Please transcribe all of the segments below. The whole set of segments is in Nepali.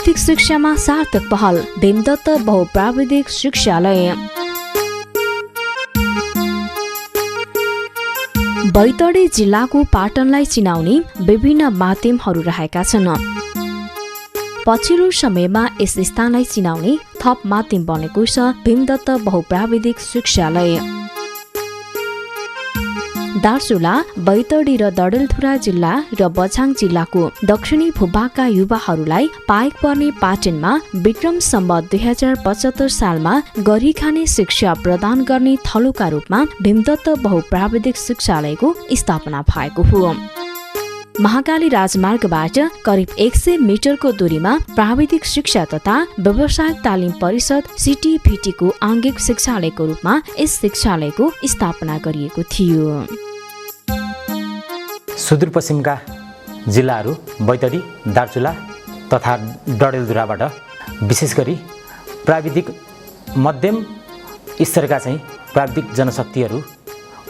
प्राविधिक शिक्षामा सार्थक पहल भीमदत्त बहुप्राविधिक शिक्षालय। बैतडी जिल्लाको पाटनलाई चिनाउने विभिन्न माध्यमहरू रहेका छन्। पछिल्लो समयमा यस स्थानलाई चिनाउने थप माध्यम बनेको छ भीमदत्त बहुप्राविधिक शिक्षालय। दार्चुला, बैतडी र डडेलधुरा जिल्ला र बझाङ जिल्लाको दक्षिणी भूभागका युवाहरूलाई पाएक पर्ने पाटनमा विक्रम सम्वत 2075 सालमा गरी खाने शिक्षा प्रदान गर्ने थलोका रूपमा भीमदत्त बहुप्राविधिक शिक्षालयको स्थापना भएको हो। महाकाली राजमार्गबाट करिब 100 मिटरको दूरीमा प्राविधिक शिक्षा तथा व्यावसायिक तालिम परिषद CTVT को आंगिक शिक्षालयको रूपमा यस शिक्षालयको स्थापना गरिएको थियो। सुदूरपश्चिमका जिल्लाहरू बैतडी, दार्चुला तथा डडेलधुराबाट विशेष गरी प्राविधिक मध्यम स्तरका प्राविधिक जनशक्तिहरू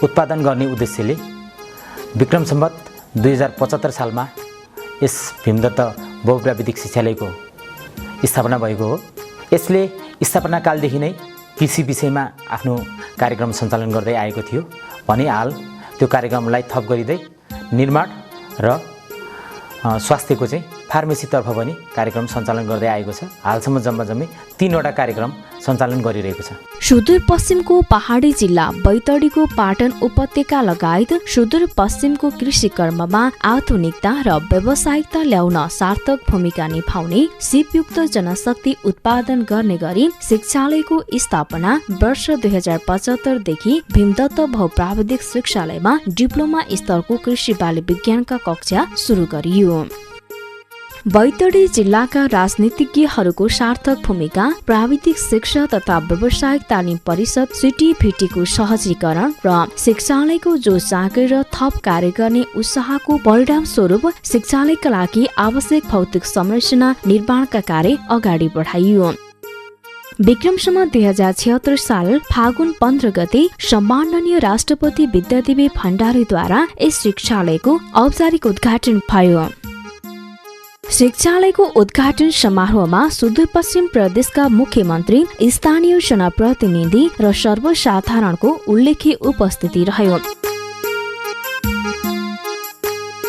उत्पादन गर्ने उद्देश्यले विक्रम सम्वत 2075 सालमा यस भीमदत्त बहुप्राविधिक शिक्षालयको स्थापना भएको हो। यसले स्थापना कालदेखि नै कृषि विषयमा आफ्नो कार्यक्रम सञ्चालन गर्दै आएको थियो भने हाल त्यो कार्यक्रमलाई थप गरिँदै निर्माण र स्वास्थ्यको फार्मेसीतर्फ पनि कार्यक्रम सञ्चालन गर्दै आएको छ। हालसम्म जम्मै 3 वटा कार्यक्रम सञ्चालन गरिरहेको छ। सुदूरपश्चिमको पहाडी जिल्ला बैतडीको पाटन उपत्यका लगायत सुदूरपश्चिमको कृषि कर्ममा आधुनिकता र व्यावसायिकता ल्याउन सार्थक भूमिका निभाउने सिपयुक्त जनशक्ति उत्पादन गर्ने गरी शिक्षालयको स्थापना वर्ष 2075 देखि भीमदत्त बहुप्राविधिक शिक्षालयमा डिप्लोमा स्तरको कृषि बाली विज्ञानका कक्षा सुरु गरियो। बैतडी जिल्लाका राजनीतिज्ञहरूको सार्थक भूमिका, प्राविधिक शिक्षा तथा व्यावसायिक तालिम परिषद CTVT को सहजीकरण र शिक्षालयको जो जाँगर र थप कार्य गर्ने उत्साहको परिणाम स्वरूप शिक्षालयका लागि आवश्यक भौतिक संरचना निर्माणका कार्य अगाडि बढाइयो। विक्रम सम्वत 2076 साल फागुन 15 गते सम्माननीय राष्ट्रपति विद्यादेवी भण्डारीद्वारा यस शिक्षालयको औपचारिक उद्घाटन भयो। शिक्षालयको उद्घाटन समारोहमा सुदूरपश्चिम प्रदेशका मुख्यमन्त्री, स्थानीय जनप्रतिनिधि र सर्वसाधारणको उल्लेख्य उपस्थिति रह्यो।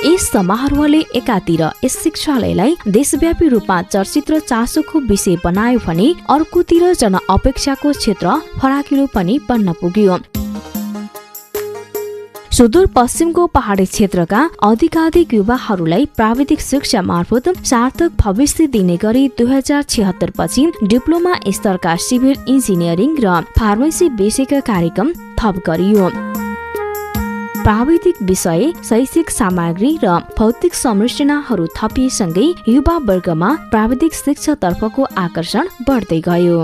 यस समारोहले एकातिर यस शिक्षालयलाई देशव्यापी रूपमा चर्चित र चासोको विषय बनायो भने अर्कोतिर जनअपेक्षाको क्षेत्र फराकिलो पनि बन्न पुग्यो। सुदूरपश्चिमको पहाडी क्षेत्रका अधिकाधिक युवाहरूलाई प्राविधिक शिक्षा मार्फत सार्थक भविष्य दिने गरी 2076 पछि डिप्लोमा स्तरका सिभिल इन्जिनियरिङ र फार्मेसी विषयका कार्यक्रम थप गरियो। प्राविधिक विषय, शैक्षिक सामग्री र भौतिक संरचनाहरू थपिएसँगै युवा वर्गमा प्राविधिक शिक्षातर्फको आकर्षण बढ्दै गयो।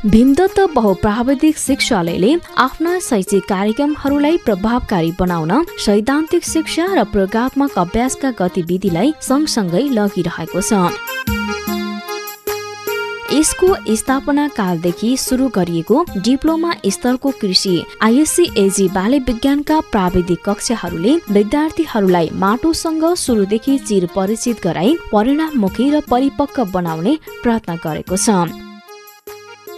भीमदत्त बहुप्राविधिक शिक्षालयले आफ्ना शैक्षिक कार्यक्रमहरूलाई प्रभावकारी बनाउन सैद्धान्तिक शिक्षा र प्रयोगात्मक अभ्यासका गतिविधिलाई सँगसँगै लगिरहेको छ। यसको स्थापना कालदेखि सुरु गरिएको डिप्लोमा स्तरको कृषि ISC-AG बाली विज्ञानका प्राविधिक कक्षाहरूले विद्यार्थीहरूलाई माटोसँग सुरुदेखि चिर परिचित गराई परिणाममुखी र परिपक्व बनाउने प्रयत्न गरेको छ।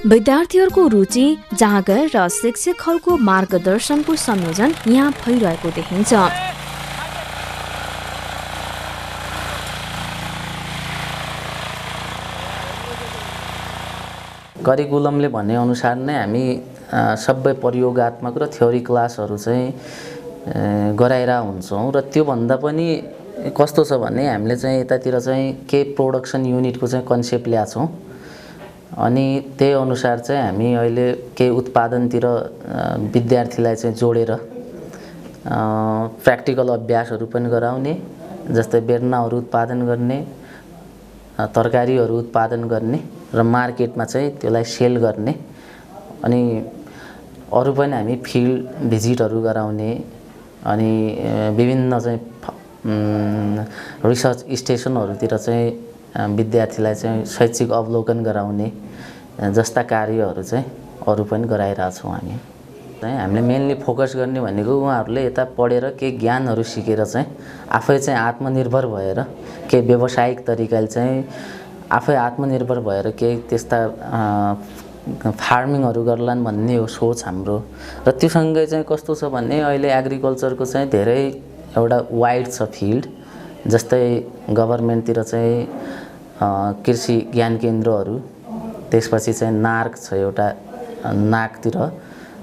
विद्यार्थीहरूको रुचि, जाँगर र शिक्षकहरूको मार्गदर्शनको संयोजन यहाँ भइरहेको देखिन्छ। करिकुलमले भने अनुसार नै हामी सबै प्रयोगात्मक र थ्योरी क्लासहरू गराइरा हुन्छौँ र त्यो भन्दा पनि कस्तो छ भने हामीले यतातिर के प्रोडक्सन युनिटको कन्सेप्ट ल्याछौँ अनि त्यही अनुसार हामी अहिले के उत्पादनतिर विद्यार्थीलाई जोडेर प्र्याक्टिकल अभ्यासहरू पनि गराउने, जस्तै बेर्नाहरू उत्पादन गर्ने, तरकारीहरू उत्पादन गर्ने र मार्केटमा त्यसलाई सेल गर्ने अनि अरू पनि हामी फिल्ड भिजिटहरू गराउने अनि विभिन्न रिसर्च स्टेसनहरूतिर विद्यार्थीलाई शैक्षिक अवलोकन गराउने जस्ता कार्यहरू अरू पनि गराइरहेछौँ हामी। चाहिँ हामीले मेनली फोकस गर्ने भनेको उहाँहरूले यता पढेर केही ज्ञानहरू सिकेर चाहिँ आफै चाहिँ आत्मनिर्भर भएर केही व्यावसायिक तरिकाले चाहिँ आफै आत्मनिर्भर भएर केही त्यस्ता फार्मिङहरू गर्लान् भन्ने हो सोच हाम्रो। र त्योसँगै चाहिँ कस्तो छ भने अहिले एग्रिकल्चरको चाहिँ धेरै एउटा वाइड छ फिल्ड। जस्तै गभर्मेन्टतिर चाहिँ कृषि ज्ञान केन्द्रहरू, त्यसपछि चाहिँ नार्क छ एउटा,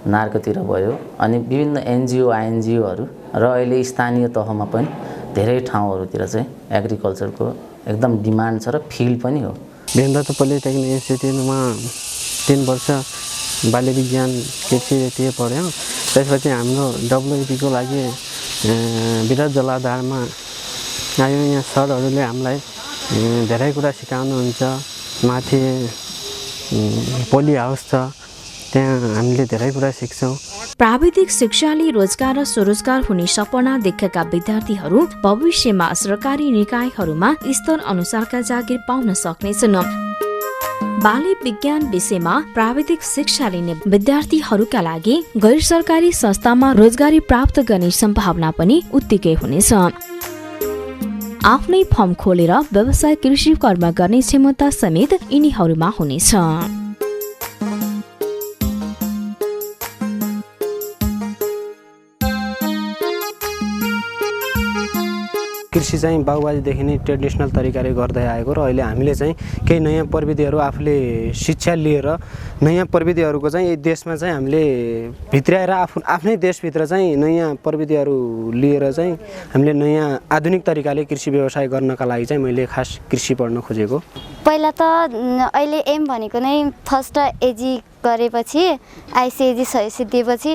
नार्कतिर भयो, अनि विभिन्न एनजिओ आइएनजिओहरू र अहिले स्थानीय तहमा पनि धेरै ठाउँहरूतिर चाहिँ एग्रिकल्चरको एकदम डिमान्ड छ र फिल्ड पनि हो। भेमदत्त पोलिटेक्निक इन्स्टिट्युटमा 3 वर्ष बाल्य विज्ञान कृषि पढ्यो। त्यसपछि हाम्रो डब्लुइपीको लागि विराट जलाधारमा आयो। यहाँ सरहरूले हामीलाई धेरै कुरा सिकाउनुहुन्छ। माथि पोली हाउस छ, त्यहाँ हामीले धेरै कुरा सिक्छौँ। प्राविधिक शिक्षाले रोजगार र स्वरोजगार हुने सपना देखेका विद्यार्थीहरू भविष्यमा सरकारी निकायहरूमा स्तर अनुसारका जागिर पाउन सक्नेछन्। बाली विज्ञान विषयमा प्राविधिक शिक्षा लिने विद्यार्थीहरूका लागि गैर सरकारी संस्थामा रोजगारी प्राप्त गर्ने सम्भावना पनि उत्तिकै हुनेछ। आफ्नै फर्म खोलेर व्यवसाय कृषि कर्म गर्ने क्षमता समेत यिनीहरूमा हुनेछ। कृषि चाहिँ बाबुबाजेदेखि नै ट्रेडिसनल तरिकाले गर्दै आएको र अहिले हामीले चाहिँ केही नयाँ प्रविधिहरू आफूले शिक्षा लिएर नयाँ प्रविधिहरूको चाहिँ देशमा चाहिँ हामीले भित्राएर आफ्नै देशभित्र चाहिँ नयाँ प्रविधिहरू लिएर चाहिँ हामीले नयाँ आधुनिक तरिकाले कृषि व्यवसाय गर्नका लागि चाहिँ मैले खास कृषि पढ्न खोजेको। पहिला त अहिले एम भनेको नै फर्स्ट एजी गरेपछि आइसिएजी सिद्धिएपछि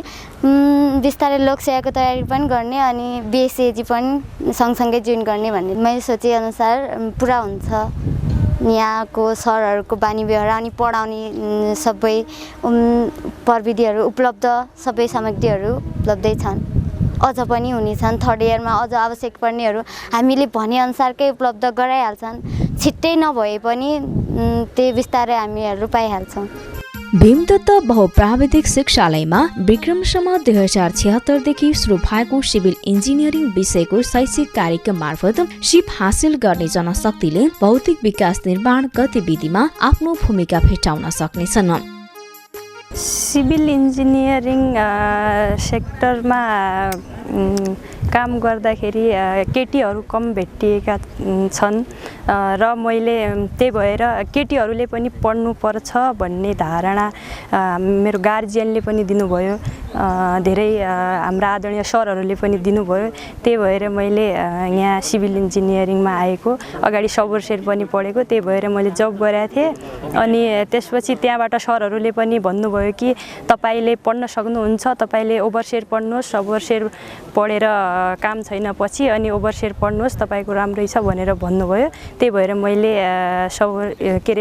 बिस्तारै लोकसेवाको तयारी पनि गर्ने अनि बिएससिएजी पनि सँगसँगै जोइन गर्ने भन्ने मैले सोचेअनुसार पुरा हुन्छ। यहाँको सरहरूको बानी व्यवहार अनि पढाउने सबै प्रविधिहरू उपलब्ध, सबै सामग्रीहरू उपलब्धै छन्, अझ पनि हुनेछन्। 3rd इयरमा अझ आवश्यक पर्नेहरू हामीले भनेअनुसारकै उपलब्ध गराइहाल्छन्। छिट्टै नभए पनि त्यही बिस्तारै हामीहरू पाइहाल्छौँ। भीमदत्त बहुप्राविधिक शिक्षालयमा विक्रमसम्म 2076 देखि सुरु भएको सिभिल इन्जिनियरिङ विषयको शैक्षिक कार्यक्रम मार्फत सिप हासिल गर्ने जनशक्तिले भौतिक विकास निर्माण गतिविधिमा आफ्नो भूमिका भेट्टाउन सक्नेछन्। सिभिल इन्जिनियरिङ सेक्टरमा काम गर्दाखेरि केटीहरू कम भेटिएका छन् र मैले त्यही भएर केटीहरूले पनि पढ्नुपर्छ भन्ने धारणा मेरो गार्जियनले पनि दिनुभयो, धेरै हाम्रा आदरणीय सरहरूले पनि दिनुभयो। त्यही भएर मैले यहाँ सिभिल इन्जिनियरिङमा आएको, अगाडि सबवर्सेर पनि पढेको, त्यही भएर मैले जब गरेको थिएँ। अनि त्यसपछि त्यहाँबाट सरहरूले पनि भन्नुभयो कि तपाईँले पढ्न सक्नुहुन्छ, तपाईँले ओभरसेयर पढ्नुहोस्, सबवर्सेर पढेर काम छैन पछि अनि ओभरसेयर पढ्नुहोस्, तपाईँको राम्रै छ भनेर भन्नुभयो। त्यही भएर मैले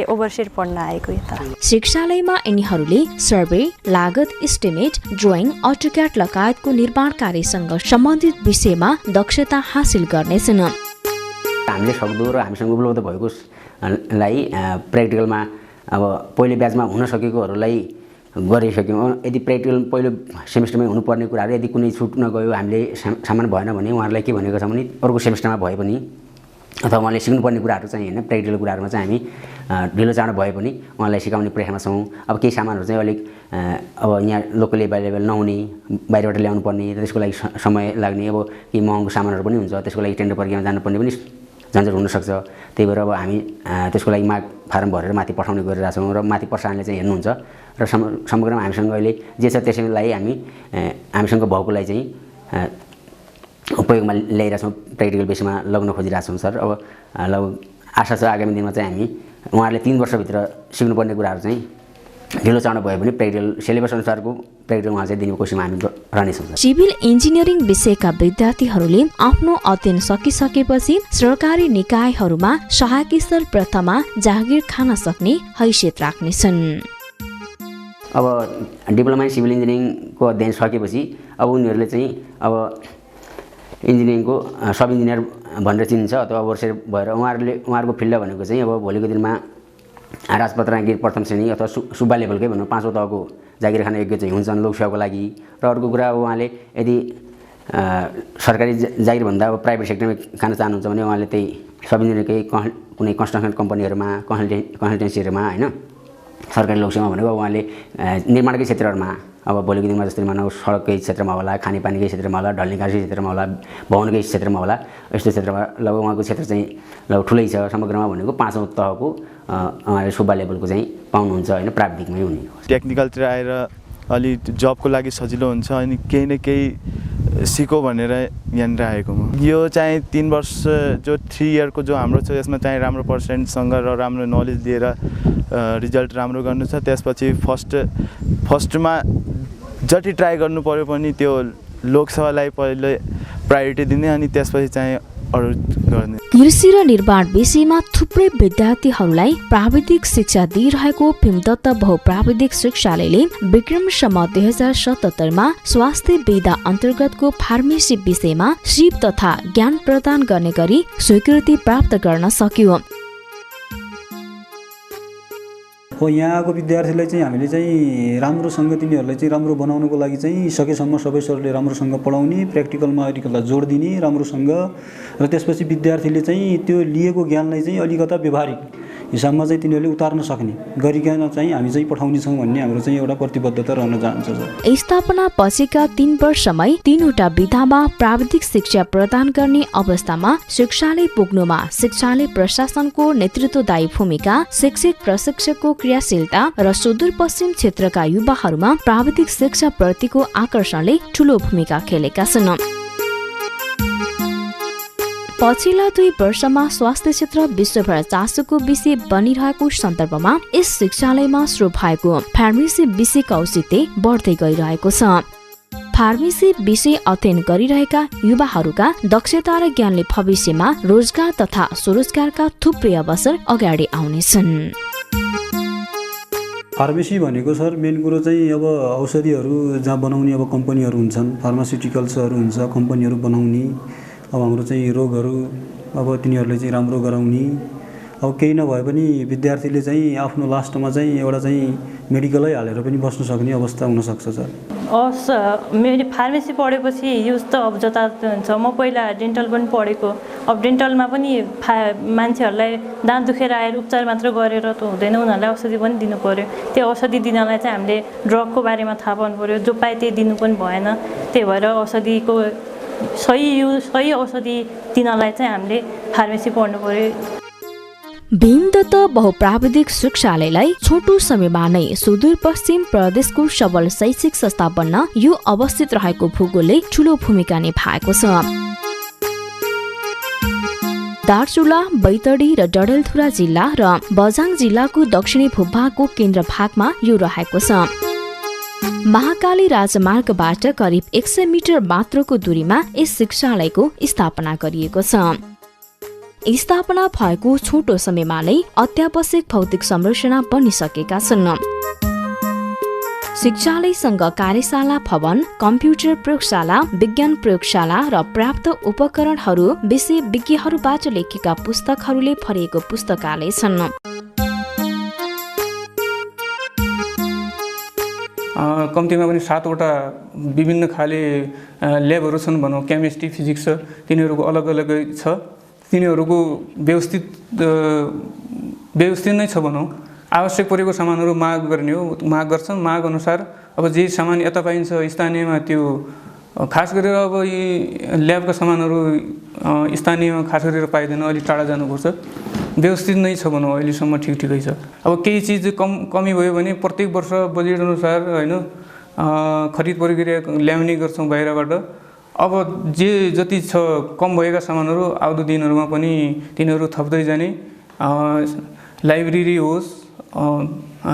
ओभरसेयर पढ्न आएको यता। शिक्षालयमा यिनीहरूले सर्वे, लागत इस्टिमेट, ड्रोइङ, अटोक्याड लगायतको निर्माण कार्यसँग सम्बन्धित विषयमा दक्षता हासिल गर्नेछन्। हामीले सक्दो र हामीसँग उपलब्ध भएको लाई प्र्याक्टिकलमा अब पहिलो ब्याचमा हुन सकेकोहरूलाई गरिसक्यौँ। यदि प्र्याक्टिकल पहिलो सेमेस्टरमै हुनुपर्ने कुराहरू यदि कुनै छुट नगयो, हामीले सामान भएन भने उहाँहरूलाई के भनेको छ भने अर्को सेमेस्टरमा भए पनि अथवा उहाँले सिक्नुपर्ने कुराहरू चाहिँ होइन प्र्याक्टिकल कुराहरूमा चाहिँ हामी ढिलो चाँडो भए पनि उहाँलाई सिकाउने प्रयासमा छौँ। अब केही सामानहरू चाहिँ अलिक अब यहाँ लोकली एभाइलेबल नहुने, बाहिरबाट ल्याउनु पर्ने, त्यसको लागि समय लाग्ने, अब केही महँगो सामानहरू पनि हुन्छ, त्यसको लागि टेन्डर प्रक्रियामा जानुपर्ने पनि झन्झट हुनसक्छ। त्यही भएर अब हामी त्यसको लागि माग फारम भरेर माथि पठाउने गरिरहेको छौँ र माथि प्रशासनले चाहिँ हेर्नुहुन्छ र समग्रमा हामीसँग अहिले जे छ त्यसैलाई हामीसँग भएकोलाई चाहिँ उपयोगमा ल्याइरहेछौँ, प्र्याक्टिकल बेसमा लगाउन खोजिरहेछौँ सर। अब लगभग आशा छ आगामी दिनमा चाहिँ हामी उहाँहरूले 3 वर्षभित्र सिक्नुपर्ने कुराहरू चाहिँ ढिलो चाँडो भयो भने प्र्याक्टिकल सिलेबस अनुसारको प्र्याक्टिकल उहाँ चाहिँ दिने कोसिसमा हामी रहनेछौँ। सिभिल इन्जिनियरिङ विषयका विद्यार्थीहरूले आफ्नो अध्ययन सकिसकेपछि सरकारी निकायहरूमा सहायक स्तर प्रथमा जागिर खान सक्ने हैसियत राख्नेछन्। अब डिप्लोमा सिभिल इन्जिनियरिङको अध्ययन सकेपछि अब उनीहरूले चाहिँ अब इन्जिनियरिङको सब इन्जिनियर भनेर चिनिन्छ अथवा ओभरसेयर भएर उहाँहरूको फिल्ड भनेको चाहिँ अब भोलिको दिनमा राजपत्र जागिर प्रथम श्रेणी अथवा सुब्बा लेभलकै भनौँ 5औं तहको जागिर खान योग्य चाहिँ हुन्छन् लोकसेवाको लागि। र अर्को कुरा अब उहाँले यदि सरकारी जागिरभन्दा अब प्राइभेट सेक्टरमा खान चाहनुहुन्छ भने उहाँले त्यही सब इन्जिनियरकै कुनै कन्स्ट्रक्सन कम्पनीहरूमा कन्सल्टेन्सीहरूमा होइन सरकारी लोकसेवा भनेको उहाँले निर्माणकै क्षेत्रहरूमा अब भोलिको दिनमा जस्तै मानव सडककै क्षेत्रमा होला, खानेपानीकै क्षेत्रमा होला, ढल्ने गाँसकै क्षेत्रमा होला, भवनकै क्षेत्रमा होला, यस्तो क्षेत्रमा लगभग उहाँको क्षेत्र चाहिँ लगभग ठुलै छ। समग्रमा भनेको 5औं तहको उहाँले सुब्बा लेभलको चाहिँ पाउनुहुन्छ होइन, प्राविधिकमै हुने। टेक्निकलतिर आएर अलि जबको लागि सजिलो हुन्छ अनि केही न केही सिको भनेर यहाँनिर आएको म। यो चाहिँ 3 वर्ष जो 3 इयरको जो हाम्रो छ यसमा चाहिँ राम्रो पर्सेन्टसँग र राम्रो नलेज दिएर रिजल्ट राम्रो गर्नु छ। त्यसपछि फर्स्टमा जति ट्राई गर्नु पर्यो पनि त्यो लोकसेवालाई पहिले प्रायोरिटी दिने अनि त्यसपछि चाहिँ अरू गर्ने। कृषि र निर्माण विषयमा थुप्रै विद्यार्थीहरूलाई प्राविधिक शिक्षा दिइरहेको भीमदत्त बहुप्राविधिक शिक्षालयले विक्रमसम्म 2077 मा स्वास्थ्य विधा अन्तर्गतको फार्मेसी विषयमा सिप तथा ज्ञान प्रदान गर्ने गरी स्वीकृति प्राप्त गर्न सक्यो। हो यहाँको विद्यार्थीलाई चाहिँ हामीले चाहिँ राम्रोसँग तिनीहरूलाई चाहिँ राम्रो बनाउनको लागि चाहिँ सकेसम्म सबै सरले राम्रोसँग पढाउने, प्र्याक्टिकलमा अलिकता जोड दिने राम्रोसँग, र त्यसपछि विद्यार्थीले चाहिँ त्यो लिएको ज्ञानलाई चाहिँ अलिकता व्यवहारिक हिसाबमा चाहिँ तिनीहरूले उतार्न सक्ने गरिकन चाहिँ हामी चाहिँ पठाउनेछौँ भन्ने हाम्रो चाहिँ एउटा प्रतिबद्धता रहन जान्छ। स्थापना पछिका 3 वर्षमै 3वटा विधामा प्राविधिक शिक्षा प्रदान गर्ने अवस्थामा शिक्षालय पुग्नुमा शिक्षालय प्रशासनको नेतृत्वदायी भूमिका, शिक्षक प्रशिक्षकको क्रियाशीलता र सुदूरपश्चिम क्षेत्रका युवाहरूमा प्राविधिक शिक्षा प्रतिको आकर्षणले ठूलो भूमिका खेलेका छन्। पछिल्ला 2 वर्षमा स्वास्थ्य क्षेत्र विश्वभर चासोको विषय बनिरहेको सन्दर्भमा यस शिक्षालयमा सुरु भएको फार्मेसी विषयको औचित्य बढ्दै गइरहेको छ। फार्मेसी विषय अध्ययन गरिरहेका युवाहरूका दक्षता र ज्ञानले भविष्यमा रोजगार तथा स्वरोजगारका थुप्रै अवसर अगाडि आउनेछन्। फार्मेसी भनेको सर मेन कुरो चाहिँ अब औषधिहरू जहाँ बनाउने अब कम्पनीहरू हुन्छन्, फार्मास्युटिकल्सहरू हुन्छ, कम्पनीहरू बनाउने, अब हाम्रो चाहिँ रोगहरू अब तिनीहरूले चाहिँ राम्रो गराउने, अब केही नभए पनि विद्यार्थीले चाहिँ आफ्नो लास्टमा चाहिँ एउटा चाहिँ मेडिकलै हालेर पनि बस्न सक्ने अवस्था हुनसक्छ सर। मैले फार्मेसी पढेपछि युज त अब जताततै हुन्छ। म पहिला डेन्टल पनि पढेको, अब डेन्टलमा पनि मान्छेहरूलाई दाँत दुखेर आएर उपचार मात्र गरेर त हुँदैन, उनीहरूलाई औषधि पनि दिनु पर्यो। त्यो औषधि दिनलाई चाहिँ हामीले ड्रगको बारेमा थाहा पाउनु पर्यो, जो पाए त्यही दिनु पनि भएन। त्यही भएर औषधिको सही औषधि दिनलाई चाहिँ हामीले फार्मेसी पढ्नु पर्यो। भीमदत्त बहुप्राविधिक शिक्षालयलाई छोटो समयमा नै सुदूरपश्चिम प्रदेशको सबल शैक्षिक संस्था बन्न यो अवस्थित रहेको भूगोलले ठूलो भूमिका निभाएको छ। दार्चुला, बैतडी र डडेलधुरा जिल्ला र बझाङ जिल्लाको दक्षिणी भूभागको केन्द्र भागमा यो रहेको छ। महाकाली राजमार्गबाट करिब 100 मिटर मात्रको दूरीमा यस शिक्षालयको स्थापना गरिएको छ। स्थापना भएको छोटो समयमा नै अत्यावश्यक भौतिक संरचना बनिसकेका छन्। शिक्षालयसँग कार्यशाला भवन, कम्प्युटर प्रयोगशाला, विज्ञान प्रयोगशाला र पर्याप्त उपकरणहरू विषय विज्ञहरूबाट लेखेका पुस्तकहरूले भरिएको पुस्तकालय छन्। कम्तीमा पनि 7वटा विभिन्न खाले ल्याबहरू छन् भनौँ, केमिस्ट्री, फिजिक्स, तिनीहरूको अलग अलगै छ। तिनीहरूको व्यवस्थित नै छ भनौँ। आवश्यक परेको सामानहरू माग गर्ने हो, माग गर्छन्। माग अनुसार अब जे सामान यता पाइन्छ स्थानीयमा त्यो खास गरेर अब यी ल्याबका सामानहरू स्थानीयमा खास गरेर पाइँदैन, अलिक टाढा जानुपर्छ। व्यवस्थित नै छ भनौँ, अहिलेसम्म ठिकै छ। अब केही चिज कमी भयो भने प्रत्येक वर्ष बजेट अनुसार होइन खरिद प्रक्रिया ल्याउने गर्छौँ बाहिरबाट। अब जति छ कम भएका सामानहरू आउँदो दिनहरूमा पनि तिनीहरू थप्दै जाने, लाइब्रेरी होस्,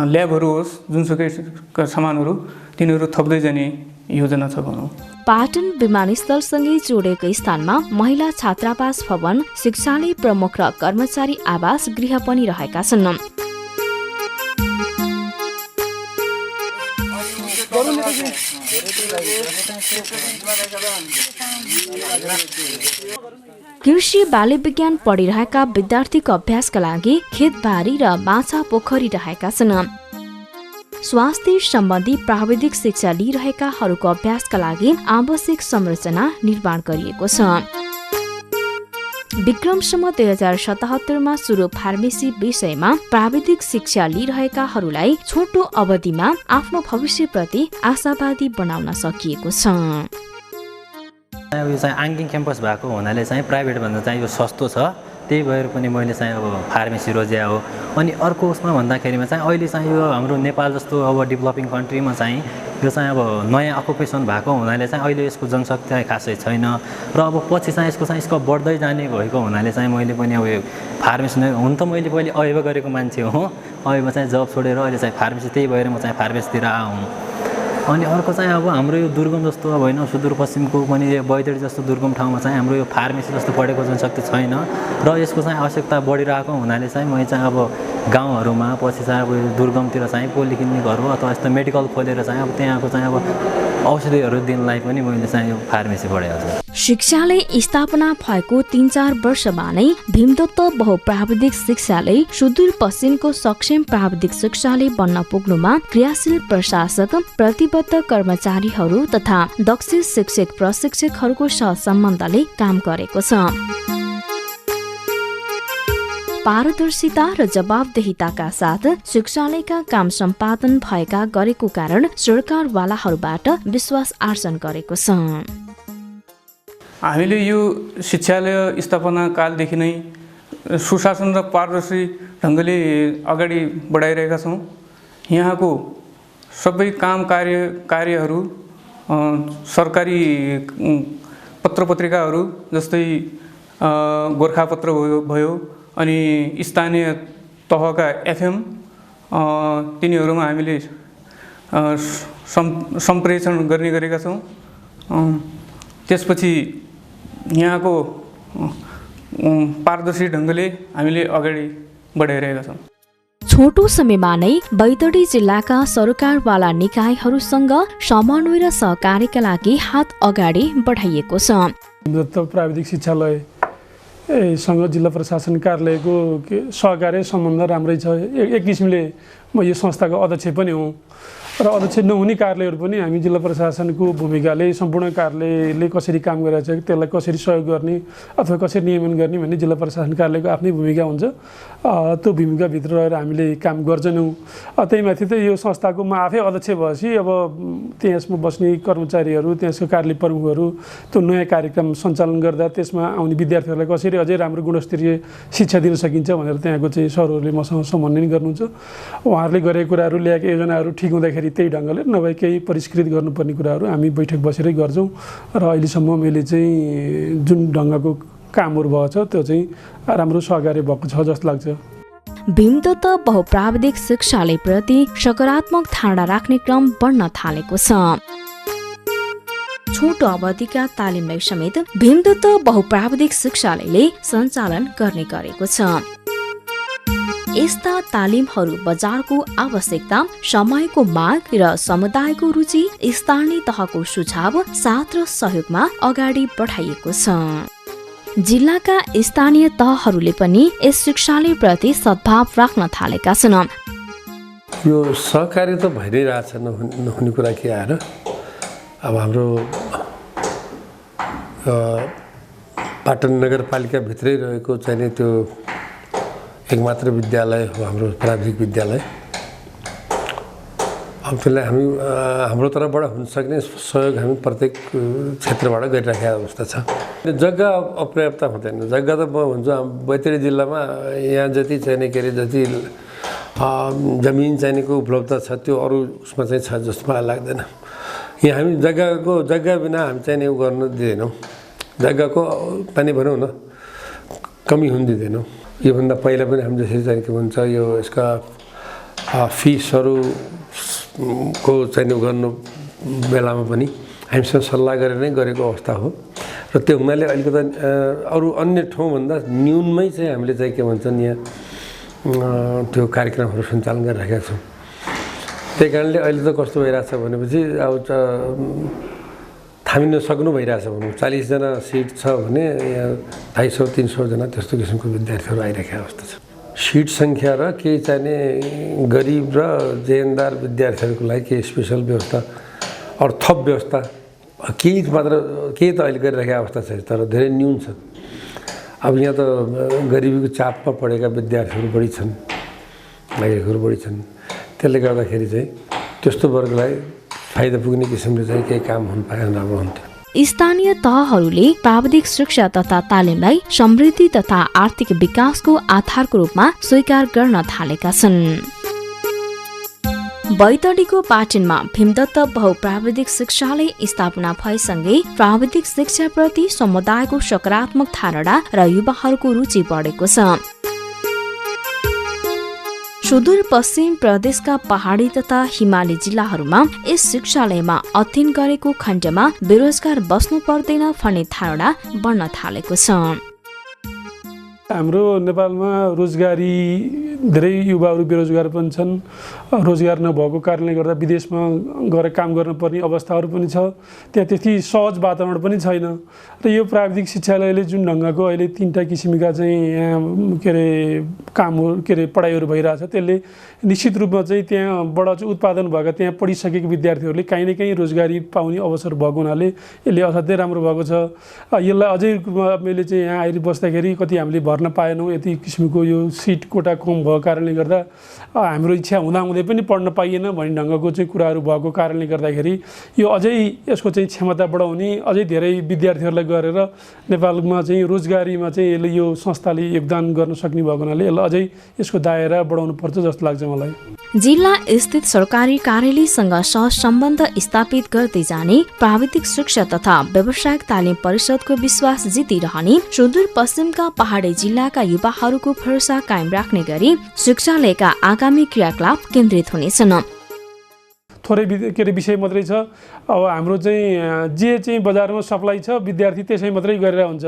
ल्याबहरू होस्, जुनसुकै सामानहरू तिनीहरू थप्दै जाने योजना छ भनौँ। पाटन विमानस्थलसँगै जोडेको स्थानमा महिला छात्रावास भवन, शिक्षालय प्रमुख र कर्मचारी आवास गृह पनि रहेका छन्। कृषि बाली विज्ञान पढिरहेका विद्यार्थीको अभ्यासका लागि खेतबारी र माछा पोखरी रहेका छन्। स्वास्थ्य सम्बन्धी प्राविधिक शिक्षा लिइरहेकाहरूको अभ्यासका लागि आवश्यक संरचना निर्माण गरिएको छ। विक्रमसम्म 2077 सुरु फार्मेसी विषयमा प्राविधिक शिक्षा लिइरहेकाहरूलाई छोटो अवधिमा आफ्नो भविष्यप्रति आशावादी बनाउन सकिएको छ। यो चाहिँ आङ्गिङ क्याम्पस भएको हुनाले चाहिँ प्राइभेटभन्दा चाहिँ यो सस्तो छ, त्यही भएर पनि मैले चाहिँ अब फार्मेसी रोज्या हो। अनि अर्को उसमा भन्दाखेरिमा चाहिँ अहिले चाहिँ यो हाम्रो नेपाल जस्तो अब डेभलपिङ कन्ट्रीमा चाहिँ यो चाहिँ अब नयाँ अकुपेसन भएको हुनाले चाहिँ अहिले यसको जनशक्ति खासै छैन र अब पछि चाहिँ यसको स्कोप बढ्दै जाने भएको हुनाले चाहिँ मैले पनि अब यो फार्मेसी नै हुन त मैले पहिले अयबा गरेको मान्छे हो, अयबा चाहिँ जब छोडेर अहिले चाहिँ फार्मेसी, त्यही भएर म चाहिँ फार्मेसीतिर आउँ। अनि अर्को चाहिँ अब हाम्रो यो दुर्गम जस्तो अब होइन सुदूरपश्चिमको पनि यो बैतडी जस्तो दुर्गम ठाउँमा चाहिँ हाम्रो यो फार्मेसी जस्तो पढेको जनशक्ति छैन र यसको चाहिँ आवश्यकता बढिरहेको हुनाले चाहिँ मैले चाहिँ अब गाउँहरूमा पछि चाहिँ अब दुर्गमतिर चाहिँ पोलिक्लिनिकहरू अथवा यस्तो मेडिकल खोलेर चाहिँ अब त्यहाँको चाहिँ अब औषधिहरू दिनलाई पनि मैले चाहिँ यो फार्मेसी पढेको छु। शिक्षालय स्थापना भएको 3-4 वर्षमा नै भीमदत्त बहुप्राविधिक शिक्षालय सुदूरपश्चिमको सक्षम प्राविधिक शिक्षालय बन्न पुग्नुमा क्रियाशील प्रशासक, प्रतिबद्ध कर्मचारीहरू तथा दक्ष शिक्षक प्रशिक्षकहरूको सहसम्बन्धले काम गरेको छ। पारदर्शिता र जवाबदेहिताका साथ शिक्षालयका काम सम्पादन भएका गरेको कारण सरकारवालाहरूबाट विश्वास आर्जन गरेको छ। हामीले यो शिक्षालय स्थापना कालदेखि नै सुशासन र पारदर्शी ढङ्गले अगाडि बढाइरहेका छौँ। यहाँको सबै काम कार्यहरू सरकारी पत्रपत्रिकाहरू जस्तै गोर्खापत्र भयो अनि स्थानीय तहका एफएम तिनीहरूमा हामीले सम्प्रेषण गर्ने गरेका छौँ। त्यसपछि यहाँको पारदर्शी ढङ्गले हामीले अगाडि बढाइरहेका छौँ। छोटो समयमा नै बैतडी जिल्लाका सरकारवाला निकायहरूसँग समन्वय र सहकार्यका लागि हात अगाडि बढाइएको छ। प्राविधिक शिक्षालय सँग जिल्ला प्रशासन कार्यालयको सहकार्य सम्बन्ध राम्रै छ। एक किसिमले म यो संस्थाको अध्यक्ष पनि हुँ र अध्यक्ष नहुने कार्यालयहरू पनि हामी जिल्ला प्रशासनको भूमिकाले सम्पूर्ण कार्यालयले कसरी काम गरिरहेको छ त्यसलाई कसरी सहयोग गर्ने अथवा कसरी नियमन गर्ने भन्ने जिल्ला प्रशासन कार्यालयको आफ्नै भूमिका हुन्छ। त्यो भूमिकाभित्र रहेर हामीले काम गर्छौँ। त्यही माथि त यो संस्थाको म आफै अध्यक्ष भएपछि अब त्यसमा बस्ने कर्मचारीहरू, त्यसको कार्यालय प्रमुखहरू त्यो नयाँ कार्यक्रम सञ्चालन गर्दा त्यसमा आउने विद्यार्थीहरूलाई कसरी अझै राम्रो गुणस्तरीय शिक्षा दिन सकिन्छ भनेर त्यहाँको चाहिँ सरहरूले मसँग समन्वय गर्नुहुन्छ। उहाँहरूले गरेका कुराहरू, ल्याएका योजनाहरू ठिक हुँदाखेरि त्यही ढङ्गले नभए केही परिष्कृत गर्नुपर्ने कुराहरू हामी बैठक बसेरै गर्छौँ र अहिलेसम्म मैले चाहिँ जुन ढङ्गको कामहरू भएको छ त्यो चाहिँ राम्रो सहकार्य भएको छ जस्तो लाग्छ। भीमदत्त बहुप्राविधिक शिक्षालयप्रति सकारात्मक धारणा राख्ने क्रम बढ्न थालेको छ। छोटो अवधिका तालिमलाई समेत भीमदत्त बहुप्राविधिक शिक्षालयले सञ्चालन गर्ने गरेको छ। यस्ता तालिमहरू बजारको आवश्यकता, समयको माग र समुदायको रुचि, स्थानीय तहको सुझाव, साथ र सहयोगमा अगाडि बढाइएको छ। जिल्लाका स्थानीय तहहरूले पनि यस शिक्षालयप्रति सद्भाव राख्न थालेका छन्। यो सहकार्य त भइ नै रहेछ, नहुने कुरा के आएर। अब हाम्रो पाटन नगरपालिकाभित्रै रहेको चाहिँ त्यो एकमात्र विद्यालय हो हाम्रो प्राविधिक विद्यालय। अब त्यसलाई हामी हाम्रो तर्फबाट हुन सक्ने सहयोग हामी प्रत्येक क्षेत्रबाट गरिराखेका अवस्था छ। जग्गा अपर्याप्त हुँदैन। जग्गा त म भन्छु बैतडी जिल्लामा यहाँ जति चाहिने के अरे जति जमिन चाहिनेको उपलब्ध छ त्यो अरू उसमा चाहिँ छ जस्तो मलाई लाग्दैन। यहाँ हामी जग्गा बिना हामी चाहिने उ गर्न दिँदैनौँ। जग्गाको पानी भनौँ न कमी हुन दिँदैनौँ। योभन्दा पहिला पनि हामी जसरी चाहिँ के भन्छ यो यसका फिसहरू को चाहिँ गर्नु बेलामा पनि हामीसँग सल्लाह गरेर नै गरेको अवस्था हो र त्यो हुनाले अलिकति अरू अन्य ठाउँभन्दा न्यूनमै चाहिँ हामीले चाहिँ के भन्छन् यहाँ त्यो कार्यक्रमहरू सञ्चालन गरिरहेका छौँ। त्यही कारणले अहिले त कस्तो भइरहेछ भनेपछि अब थामिन सक्नु भइरहेछ भनौँ। 40जना सिट छ भने यहाँ 250-300जना त्यस्तो किसिमको विद्यार्थीहरू आइरहेको अवस्था छ। सिट सङ्ख्या र केही चाहिने गरिब र जेहेन्दार विद्यार्थीहरूको लागि केही स्पेसल व्यवस्था अरू थप व्यवस्था केही त अहिले गरिरहेको अवस्था छ, तर धेरै न्यून छ। अब यहाँ त गरिबीको चापमा पढेका विद्यार्थीहरू बढी छन्, नागरिकहरू बढी छन्। त्यसले गर्दाखेरि चाहिँ त्यस्तो वर्गलाई फाइदा पुग्ने किसिमले चाहिँ केही काम हुन पाए राम्रो हुन्थ्यो। स्थानीय तहहरूले प्राविधिक शिक्षा तथा तालिमलाई समृद्धि तथा आर्थिक विकासको आधारको रूपमा स्वीकार गर्न थालेका छन्। बैतडीको पाटनमा भीमदत्त बहुप्राविधिक शिक्षालय स्थापना भएसँगै प्राविधिक शिक्षाप्रति समुदायको सकारात्मक धारणा र युवाहरूको रुचि बढेको छ। सुदूरपश्चिम प्रदेशका पहाडी तथा हिमाली जिल्लाहरूमा यस शिक्षालयमा अध्ययन गरेको खण्डमा बेरोजगार बस्नु पर्दैन भन्ने धारणा बढ्न थालेको छ। हाम्रो नेपालमा रोजगारी धेरै युवाहरू बेरोजगार पनि छन्। रोजगार नभएको कारणले गर्दा विदेशमा गएर काम गर्नुपर्ने अवस्थाहरू पनि छ। त्यहाँ त्यति सहज वातावरण पनि छैन र यो प्राविधिक शिक्षालयले जुन ढङ्गको अहिले 3टा किसिमका चाहिँ यहाँ कामहरू पढाइहरू भइरहेछ, त्यसले निश्चित रूपमा चाहिँ त्यहाँबाट चाहिँ उत्पादन भएका त्यहाँ पढिसकेको विद्यार्थीहरूले काहीँ न काहीँ रोजगारी पाउने अवसर भएको हुनाले यसले असाध्यै राम्रो भएको छ। यसलाई अझै मैले चाहिँ यहाँ आएर बस्दाखेरि कति हामीले भर्न पाएनौँ, यति किसिमको यो सिट कोटा कम भएको कारणले गर्दा हाम्रो इच्छा हुँदाहुँदै पनि पढ्न पाइएन भन्ने ढङ्गको चाहिँ कुराहरू भएको कारणले गर्दाखेरि यो अझै यसको चाहिँ क्षमता बढाउने, अझै धेरै विद्यार्थीहरूलाई गरेर नेपालमा चाहिँ रोजगारीमा चाहिँ यसले यो संस्थाले योगदान गर्न सक्ने भएको हुनाले यसलाई अझै यसको दायरा बढाउनु पर्छ जस्तो लाग्छ मलाई। जिल्ला स्थित सरकारी कार्यालयसँग सहसम्बन्ध स्थापित गर्दै जाने प्राविधिक शिक्षा तथा व्यावसायिक तालिम परिषदको विश्वास जितिरहने सुदूरपश्चिमका पहाडी जिल्लाका युवाहरूको भरोसा कायम राख्ने गरी शिक्षालयका आगामी क्रियाकलाप केन्द्रित हुनेछन्। थोरै विषय मात्रै छ। अब हाम्रो चाहिँ जे चाहिँ बजारमा सप्लाई छ विद्यार्थी त्यसै मात्रै गरेर हुन्छ।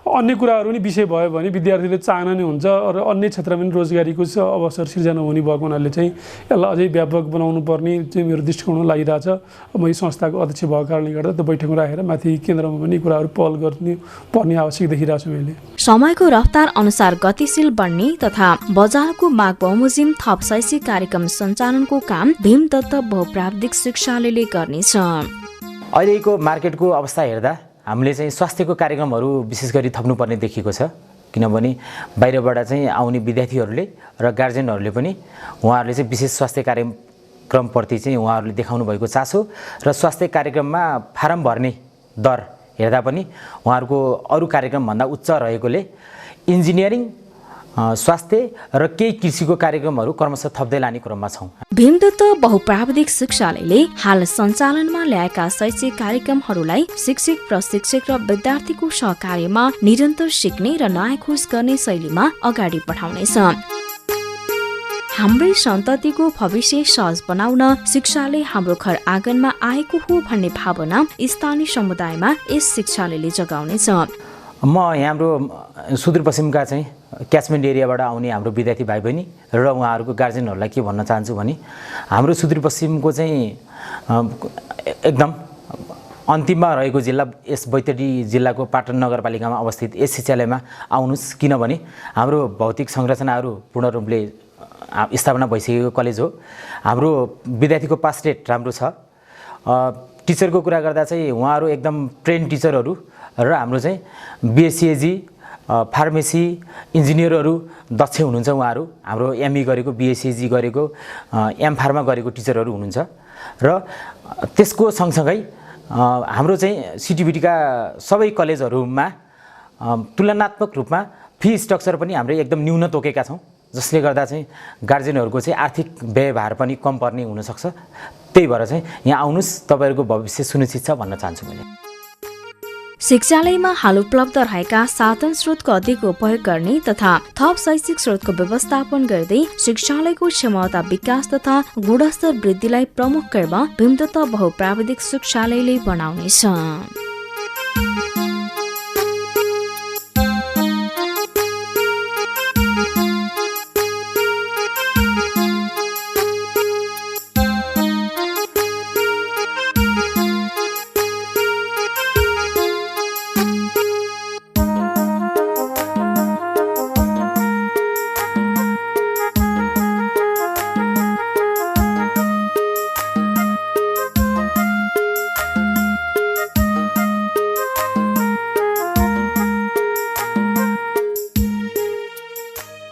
अन्य कुराहरू पनि विषय भयो भने विद्यार्थीले चाहना नै हुन्छ र अन्य क्षेत्रमा पनि रोजगारीको अवसर सिर्जना हुने भएको हुनाले चाहिँ यसलाई अझै व्यापक बनाउनु पर्ने चाहिँ मेरो दृष्टिकोण लागिरहेछ। म यो संस्थाको अध्यक्ष भएको कारणले गर्दा त्यो बैठकमा राखेर माथि केन्द्रमा पनि कुराहरू पहल गर्नु पर्ने आवश्यक देखिरहेको छु मैले। समयको रफ्तार अनुसार गतिशील बढ्ने तथा बजारको माग बमोजिम थप शैक्षिक कार्यक्रम सञ्चालनको काम भीमदत्त प्राविधिक शिक्षालयले गर्नेछ। अहिलेको मार्केटको अवस्था हेर्दा हामीले चाहिँ स्वास्थ्यको कार्यक्रमहरू विशेष गरी थप्नुपर्ने देखिएको छ। किनभने बाहिरबाट चाहिँ आउने विद्यार्थीहरूले र गार्जेनहरूले पनि उहाँहरूले चाहिँ विशेष स्वास्थ्य कार्यक्रमप्रति चाहिँ उहाँहरूले देखाउनु भएको चासो र स्वास्थ्य कार्यक्रममा फारम भर्ने दर हेर्दा पनि उहाँहरूको अरू कार्यक्रमभन्दा उच्च रहेकोले इन्जिनियरिङ, स्वास्थ्य र केही कृषिको कार्यक्रमहरू क्रमशः थप्दै लाने क्रममा छौँ। भीमदत्त बहुप्राविधिक शिक्षालयले हाल सञ्चालनमा ल्याएका शैक्षिक कार्यक्रमहरूलाई शिक्षक, प्रशिक्षक र विद्यार्थीको सहकार्यमा निरन्तर सिक्ने र नयाँ खोज गर्ने शैलीमा अगाडि बढाउनेछ। हाम्रै सन्ततिको भविष्य सहज बनाउन शिक्षालय हाम्रो घर आँगनमा आएको हो भन्ने भावना स्थानीय समुदायमा यस शिक्षालयले जगाउनेछ। म हाम्रो सुदूरपश्चिमका चाहिँ क्याचमेन्ट एरियाबाट आउने हाम्रो विद्यार्थी भाइ बहिनी र उहाँहरूको गार्जेनहरूलाई के भन्न चाहन्छु भने हाम्रो सुदूरपश्चिमको चाहिँ एकदम अन्तिममा रहेको जिल्ला यस बैतडी जिल्लाको पाटन नगरपालिकामा अवस्थित यस शिक्षालयमा आउनुहोस्। किनभने हाम्रो भौतिक संरचनाहरू पूर्ण रूपले स्थापना भइसकेको कलेज हो। हाम्रो विद्यार्थीको पास रेट राम्रो छ। टिचरको कुरा गर्दा चाहिँ उहाँहरू एकदम ट्रेन टिचरहरू र हाम्रो चाहिँ बिएससिएजी, फार्मेसी इन्जिनियरहरू दक्ष हुनुहुन्छ। उहाँहरू हाम्रो एमई गरेको, बिएससिएजी गरेको, एम फार्मा गरेको टिचरहरू हुनुहुन्छ। र त्यसको सँगसँगै हाम्रो चाहिँ सिटिभिटीका सबै कलेजहरूमा तुलनात्मक रूपमा फी स्ट्रक्चर पनि हाम्रो एकदम न्यून तोकेका छौँ, जसले गर्दा चाहिँ गार्जेनहरूको चाहिँ आर्थिक व्ययभार पनि कम पर्ने हुनसक्छ। त्यही भएर चाहिँ यहाँ आउनुहोस्, तपाईँहरूको भविष्य सुनिश्चित छ भन्न चाहन्छु मैले। शिक्षालयमा हाल उपलब्ध रहेका साधन स्रोतको अधिक उपयोग गर्ने तथा थप शैक्षिक स्रोतको व्यवस्थापन गर्दै शिक्षालयको क्षमता विकास तथा गुणस्तर वृद्धिलाई प्रमुख कर्म भीमदत्त बहुप्राविधिक शिक्षालयले बनाउनेछ।